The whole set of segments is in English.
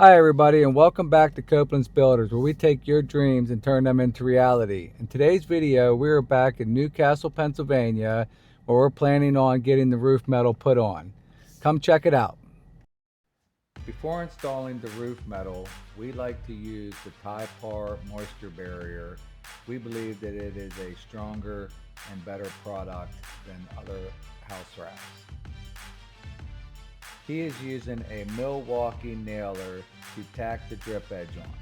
Hi everybody, and welcome back to Coblentz Builders, where we take your dreams and turn them into reality. In today's video, we are back in Newcastle, Pennsylvania, where we're planning on getting the roof metal put on. Come check it out. Before installing the roof metal, we like to use the Typar moisture barrier. We believe that it is a stronger and better product than other house wraps. He is using a Milwaukee nailer to tack the drip edge on.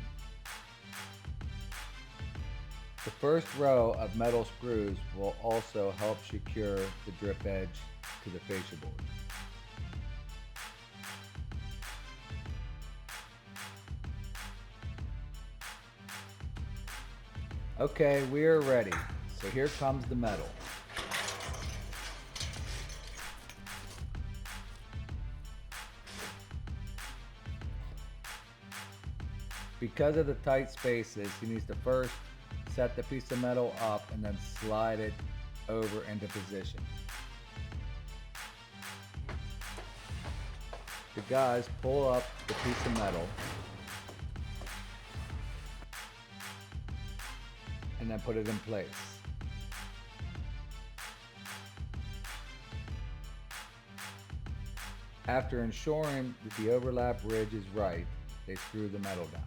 The first row of metal screws will also help secure the drip edge to the fascia board. Okay, we are ready. So here comes the metal. Because of the tight spaces, he needs to first set the piece of metal up and then slide it over into position. The guys pull up the piece of metal and then put it in place. After ensuring that the overlap ridge is right, they screw the metal down.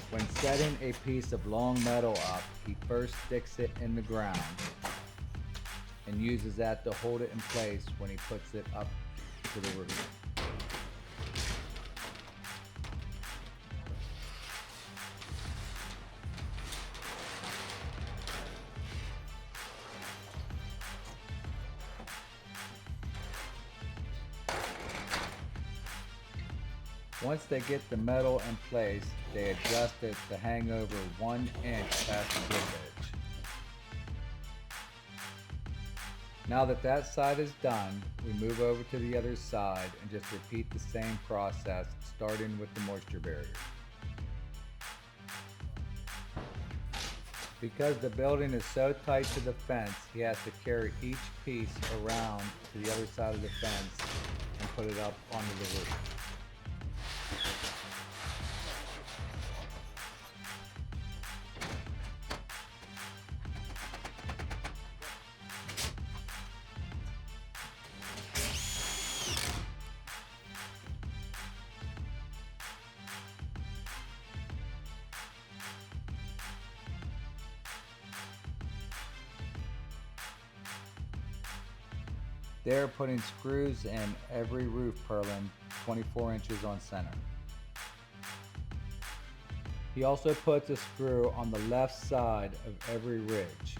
When setting a piece of long metal up, he first sticks it in the ground and uses that to hold it in place when he puts it up to the roof. Once they get the metal in place, they adjust it to hang over 1 inch past the drip edge. Now that that side is done, we move over to the other side and just repeat the same process, starting with the moisture barrier. Because the building is so tight to the fence, he has to carry each piece around to the other side of the fence and put it up onto the roof. They're putting screws in every roof purlin 24 inches on center. He also puts a screw on the left side of every ridge.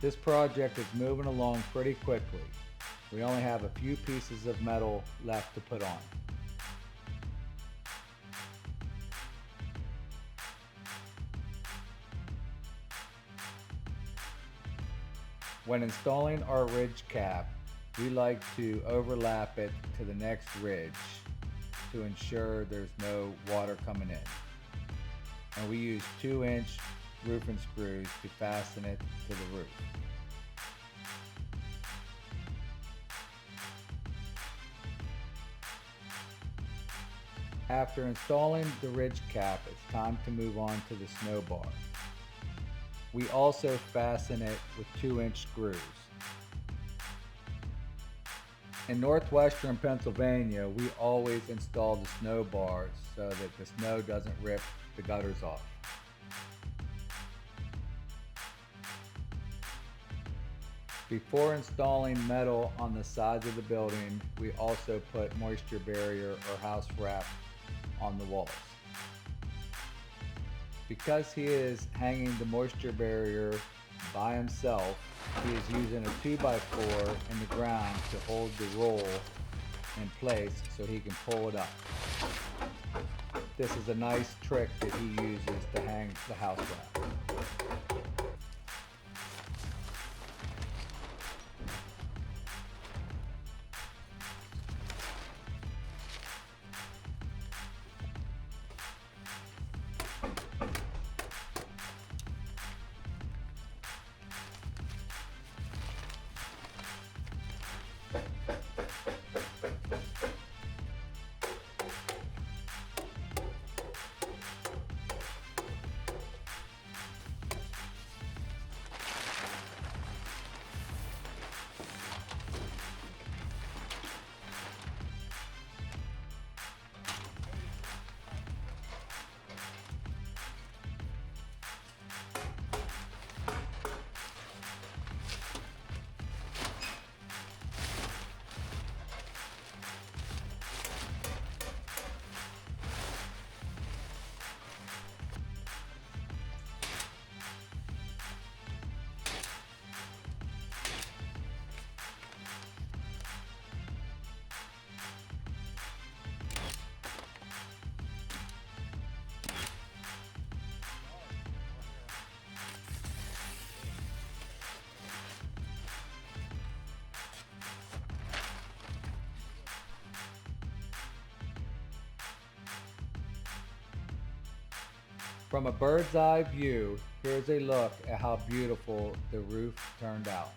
This project is moving along pretty quickly. We only have a few pieces of metal left to put on. When installing our ridge cap, we like to overlap it to the next ridge to ensure there's no water coming in. And we use 2-inch roofing screws to fasten it to the roof. After installing the ridge cap, it's time to move on to the snow bar. We also fasten it with 2-inch screws. In northwestern Pennsylvania, we always install the snow bars so that the snow doesn't rip the gutters off. Before installing metal on the sides of the building, we also put moisture barrier or house wrap on the walls. Because he is hanging the moisture barrier by himself, he is using a 2x4 in the ground to hold the roll in place so he can pull it up. This is a nice trick that he uses to hang the house wrap. From a bird's eye view, here's a look at how beautiful the roof turned out.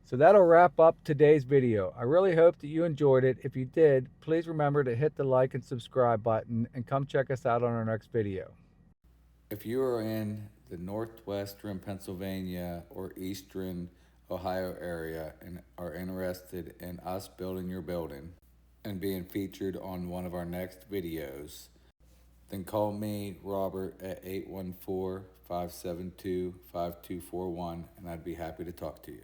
So that'll wrap up today's video. I really hope that you enjoyed it. If you did, please remember to hit the like and subscribe button and come check us out on our next video. If you are in the northwestern Pennsylvania or eastern Ohio area and are interested in us building your building and being featured on one of our next videos, then call me, Robert, at 814-572-5241, and I'd be happy to talk to you.